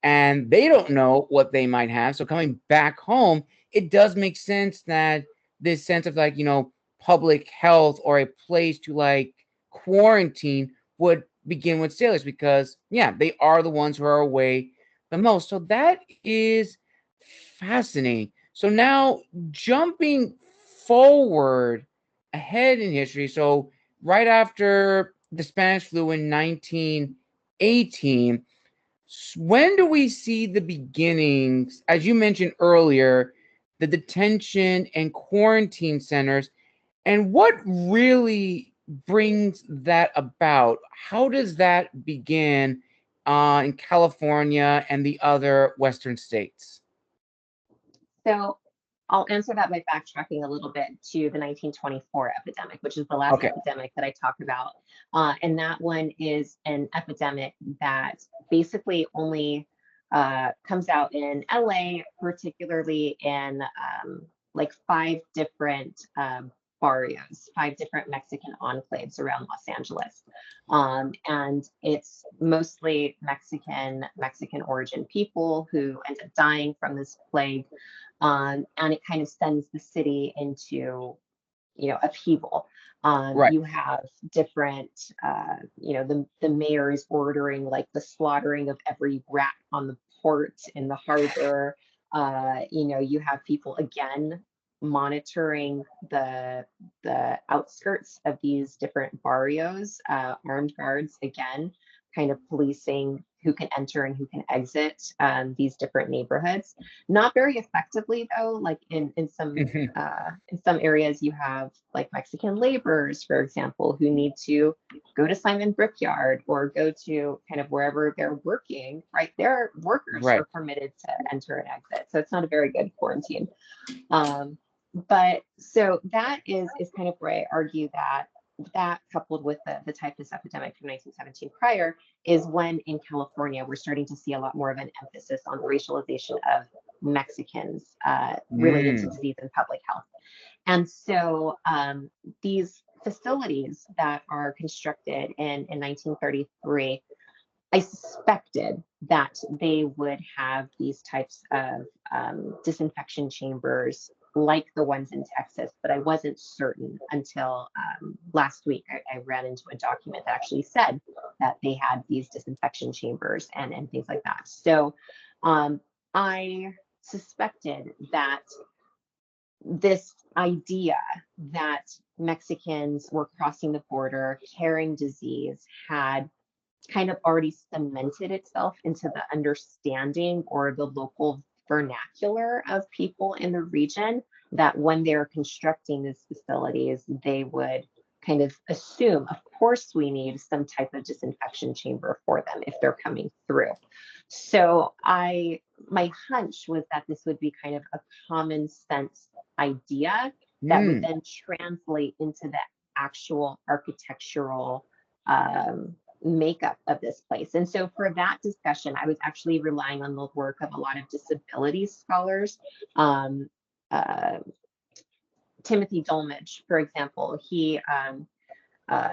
and they don't know what they might have. So coming back home, it does make sense that this sense of like, public health or a place to like quarantine would begin with sailors because, yeah, they are the ones who are away the most. So that is fascinating. So now jumping forward ahead in history. So right after the Spanish flu in 1918, when do we see the beginnings, as you mentioned earlier, the detention and quarantine centers, and what really brings that about? How does that begin in California and the other Western states? So I'll answer that by backtracking a little bit to the 1924 epidemic, which is the last epidemic that I talk about. And that one is an epidemic that basically only comes out in LA, particularly in like 5 different barrios, 5 different Mexican enclaves around Los Angeles. And it's mostly Mexican origin people who end up dying from this plague. And it kind of sends the city into, upheaval. You have different, the mayors ordering like the slaughtering of every rat on the port in the harbor. You have people again monitoring the outskirts of these different barrios, armed guards again, kind of policing who can enter and who can exit these different neighborhoods. Not very effectively though. Like in some areas, you have like Mexican laborers, for example, who need to go to Simon Brickyard or go to kind of wherever they're working. Right, their workers Right. are permitted to enter and exit, so it's not a very good quarantine. But so that is kind of where I argue that coupled with the typhus epidemic from 1917 prior is when in California we're starting to see a lot more of an emphasis on the racialization of Mexicans related to disease and public health. And so these facilities that are constructed in 1933, I suspected that they would have these types of disinfection chambers like the ones in Texas, but I wasn't certain until last week. I ran into a document that actually said that they had these disinfection chambers and things like that. So I suspected that this idea that Mexicans were crossing the border carrying disease had kind of already cemented itself into the understanding or the local vernacular of people in the region, that when they're constructing these facilities, they would kind of assume, of course, we need some type of disinfection chamber for them if they're coming through. So my hunch was that this would be kind of a common sense idea that would then translate into the actual architectural makeup of this place. And so for that discussion, I was actually relying on the work of a lot of disability scholars. Timothy Dolmage, for example,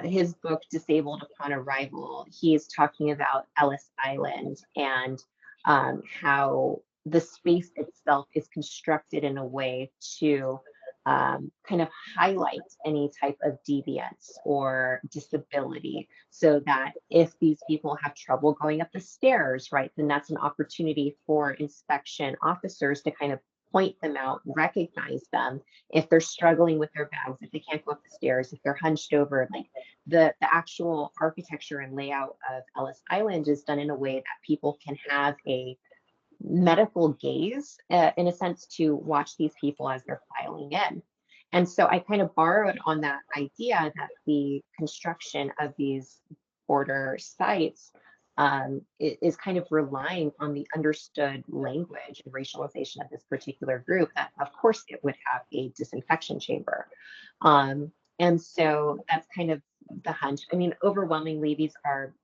his book Disabled Upon Arrival, he is talking about Ellis Island and how the space itself is constructed in a way to kind of highlight any type of deviance or disability, so that if these people have trouble going up the stairs, right, then that's an opportunity for inspection officers to kind of point them out, recognize them. If they're struggling with their bags, if they can't go up the stairs, if they're hunched over, like the actual architecture and layout of Ellis Island is done in a way that people can have a medical gaze, in a sense, to watch these people as they're filing in. And so I kind of borrowed on that idea that the construction of these border sites is kind of relying on the understood language and racialization of this particular group, that of course it would have a disinfection chamber. And so that's kind of the hunch. I mean, overwhelmingly, these are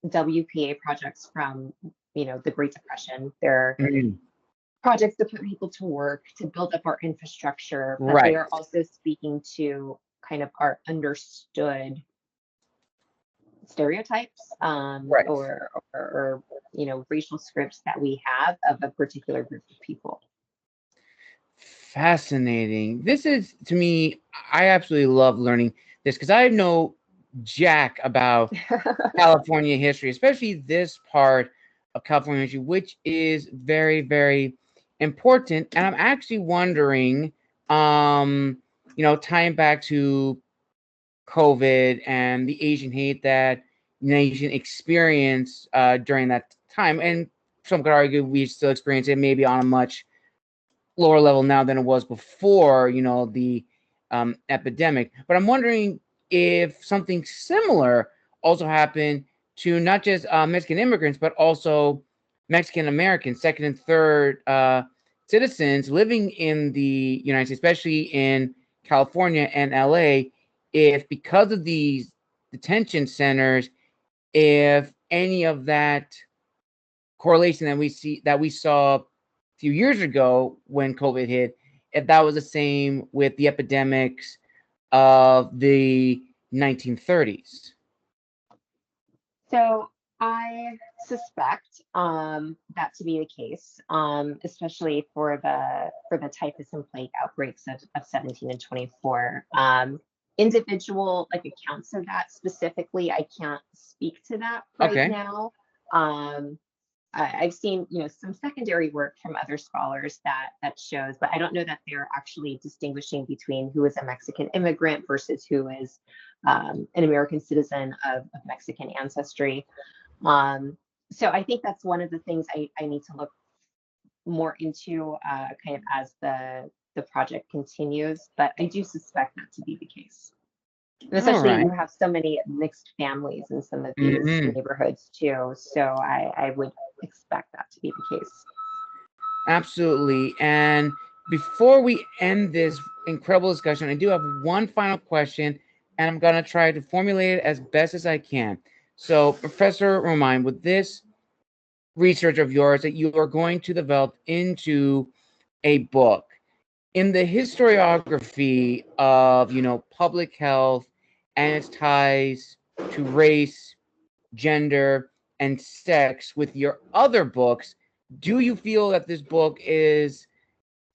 WPA projects from the Great Depression. They're projects to put people to work, to build up our infrastructure, but they are also speaking to kind of our understood stereotypes or racial scripts that we have of a particular group of people. Fascinating. This is, to me, I absolutely love learning this because I know jack about California history, especially this part of California history, which is very, very important. And I'm actually wondering, tying back to COVID and the Asian hate that nation experienced during that time, and some could argue we still experience it maybe on a much lower level now than it was before, the epidemic. But I'm wondering if something similar also happened to not just Mexican immigrants, but also Mexican Americans, second and third citizens living in the United States, especially in California and LA, if because of these detention centers, if any of that correlation that we saw a few years ago when COVID hit, if that was the same with the epidemics of the 1930s. So I suspect that to be the case, especially for the typhus and plague outbreaks of 17 and 24. Individual accounts of that specifically, I can't speak to that right now. I've seen some secondary work from other scholars that shows, but I don't know that they're actually distinguishing between who is a Mexican immigrant versus who is an American citizen of Mexican ancestry. So I think that's one of the things I need to look more into kind of as the project continues, but I do suspect that to be the case. And All especially right. you have so many mixed families in some of these Hmm. neighborhoods too. So I would expect that to be the case. Absolutely. And before we end this incredible discussion, I do have one final question, and I'm going to try to formulate it as best as I can. So, Professor Romine, with this research of yours that you are going to develop into a book, in the historiography of, public health and its ties to race, gender, and sex with your other books, do you feel that this book is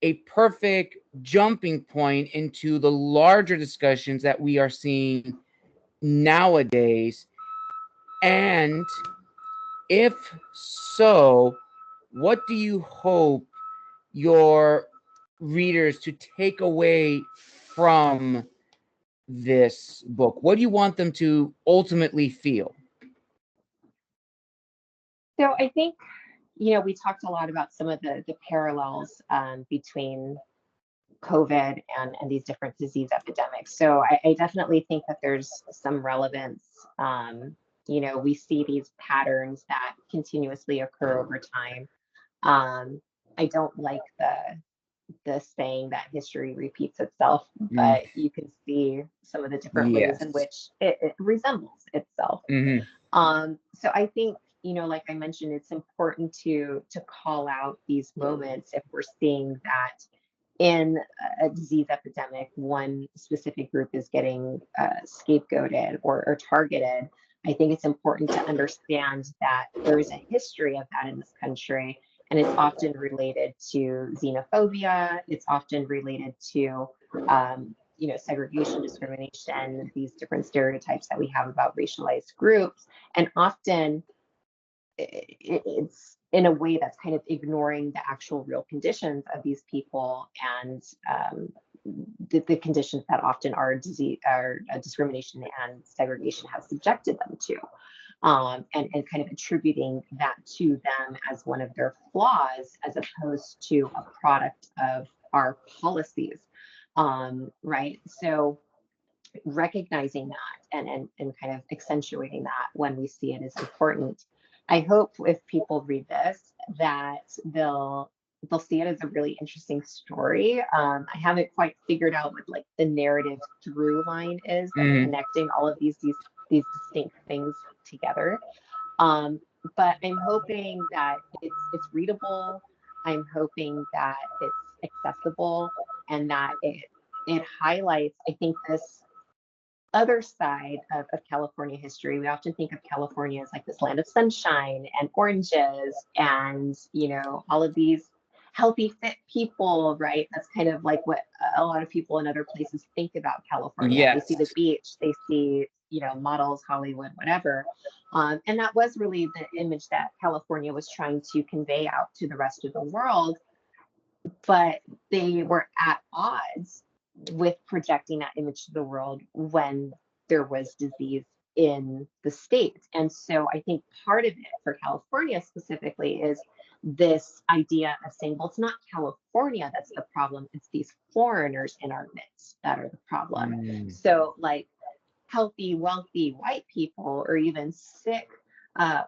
a perfect jumping point into the larger discussions that we are seeing nowadays? And if so, what do you hope your readers to take away from this book? What do you want them to ultimately feel? So I think, we talked a lot about some of the parallels between COVID and these different disease epidemics. So I definitely think that there's some relevance. We see these patterns that continuously occur over time. I don't like the saying that history repeats itself, Mm, but you can see some of the different ways in yes. which it resembles itself. Hmm. So I think, like I mentioned, it's important to call out these moments if we're seeing that in a disease epidemic, one specific group is getting scapegoated or targeted. I think it's important to understand that there is a history of that in this country, and it's often related to xenophobia. It's often related to segregation, discrimination, these different stereotypes that we have about racialized groups, and often it's in a way that's kind of ignoring the actual real conditions of these people and the conditions that often our disease, our discrimination and segregation have subjected them to. And kind of attributing that to them as one of their flaws, as opposed to a product of our policies. Right. So recognizing that and kind of accentuating that when we see it is important. I hope if people read this that they'll see it as a really interesting story. I haven't quite figured out what like the narrative through line is that's Hmm. connecting all of these distinct things together. Um, but I'm hoping that it's readable. I'm hoping that it's accessible and that it highlights, I think, this other side of California history. We often think of California as like this land of sunshine and oranges and, all of these healthy, fit people, right? That's kind of like what a lot of people in other places think about California. They see the Yes. beach, they see, models, Hollywood, whatever. And that was really the image that California was trying to convey out to the rest of the world, but they were at odds with projecting that image to the world when there was disease in the state. And so I think part of it for California specifically is this idea of saying, well, it's not California that's the problem, it's these foreigners in our midst that are the problem. Mm. So, like, healthy, wealthy white people, or even sick,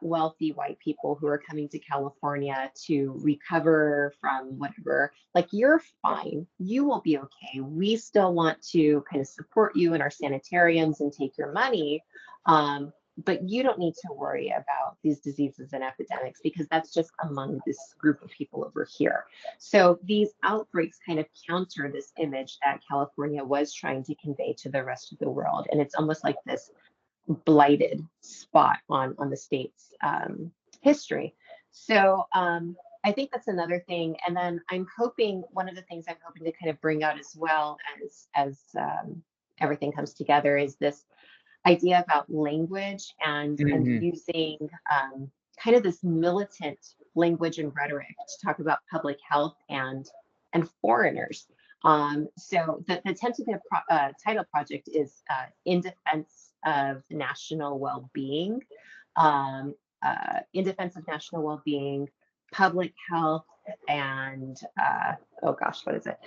wealthy white people who are coming to California to recover from whatever, like, you're fine. You will be okay. We still want to kind of support you in our sanitariums and take your money. But you don't need to worry about these diseases and epidemics because that's just among this group of people over here. So these outbreaks kind of counter this image that California was trying to convey to the rest of the world. And it's almost like this blighted spot on the state's history. So I think that's another thing. And then I'm hoping, one of the things I'm hoping to kind of bring out as well as everything comes together is this idea about language and Hmm. using kind of this militant language and rhetoric to talk about public health and foreigners. So the tentative title project is In Defense of National Well-Being. in defense of national well-being, public health, and oh gosh, what is it?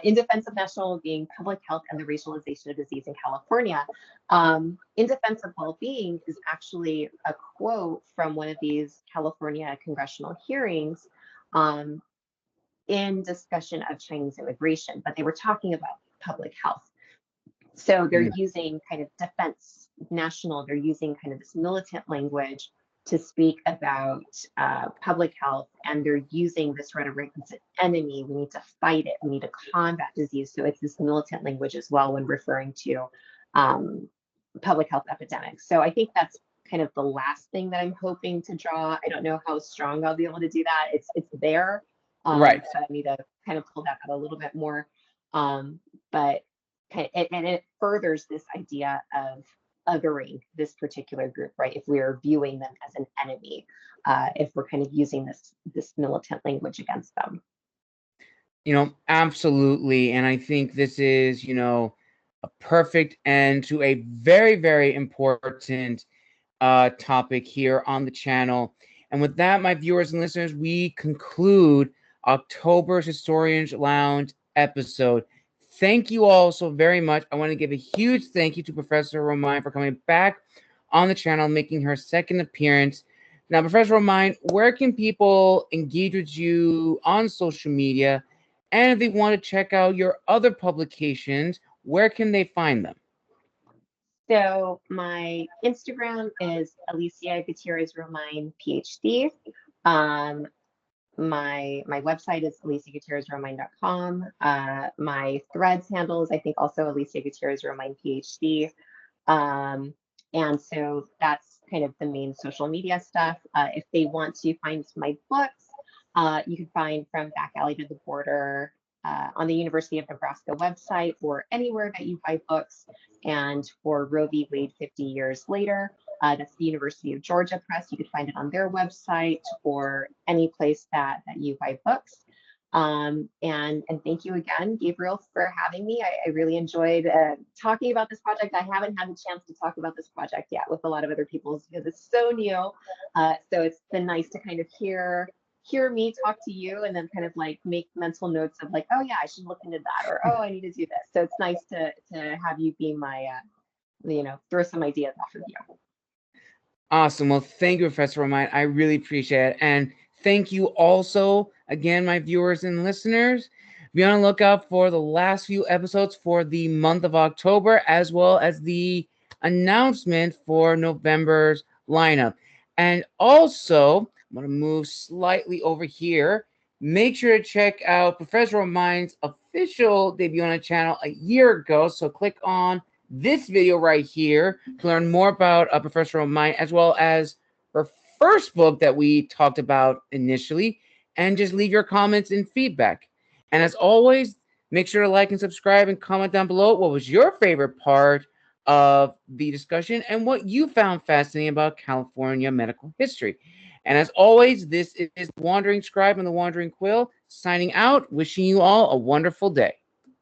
In defense of national well-being, public health, and the racialization of disease in California. In defense of well-being is actually a quote from one of these California congressional hearings in discussion of Chinese immigration, but they were talking about public health. So they're using kind of defense national, they're using kind of this militant language to speak about public health, and they're using this rhetoric as an enemy. We need to fight it. We need to combat disease. So it's this militant language as well when referring to public health epidemics. So I think that's kind of the last thing that I'm hoping to draw. I don't know how strong I'll be able to do that. It's there, right? So I need to kind of pull that out a little bit more. But it furthers this idea of othering this particular group, right? If we are viewing them as an enemy, if we're kind of using this militant language against them. Absolutely. And I think this is, a perfect end to a very, very important topic here on the channel. And with that, my viewers and listeners, we conclude October's Historians Lounge episode. Thank you all so very much. I want to give a huge thank you to Professor Romine for coming back on the channel, making her second appearance. Now, Professor Romine, where can people engage with you on social media? And if they want to check out your other publications, where can they find them? So my Instagram is Alicia Gutierrez Romine, PhD. My website is aliciagutierrezromine.com. My Threads handle is, I think, also Alicia Gutierrez Romine, PhD. And so that's kind of the main social media stuff. If they want to find my books, you can find From Back Alley to the Border on the University of Nebraska website or anywhere that you buy books. And for Roe v. Wade 50 years later, that's the University of Georgia Press. You could find it on their website or any place that you buy books. And thank you again, Gabriel, for having me. I really enjoyed talking about this project. I haven't had the chance to talk about this project yet with a lot of other people because it's so new. So it's been nice to kind of hear me talk to you and then kind of like make mental notes of like, oh yeah, I should look into that, or oh, I need to do this. So it's nice to have you be my, throw some ideas off of you. Awesome. Well, thank you, Professor Romine. I really appreciate it. And thank you also, again, my viewers and listeners. Be on the lookout for the last few episodes for the month of October, as well as the announcement for November's lineup. And also, I'm going to move slightly over here. Make sure to check out Professor Romine's official debut on the channel a year ago. So click on this video right here to learn more about Professor Romine, as well as her first book that we talked about initially, and just leave your comments and feedback. And as always, make sure to like and subscribe and comment down below what was your favorite part of the discussion and what you found fascinating about California medical history. And as always, this is the Wandering Scribe and the Wandering Quill signing out, wishing you all a wonderful day.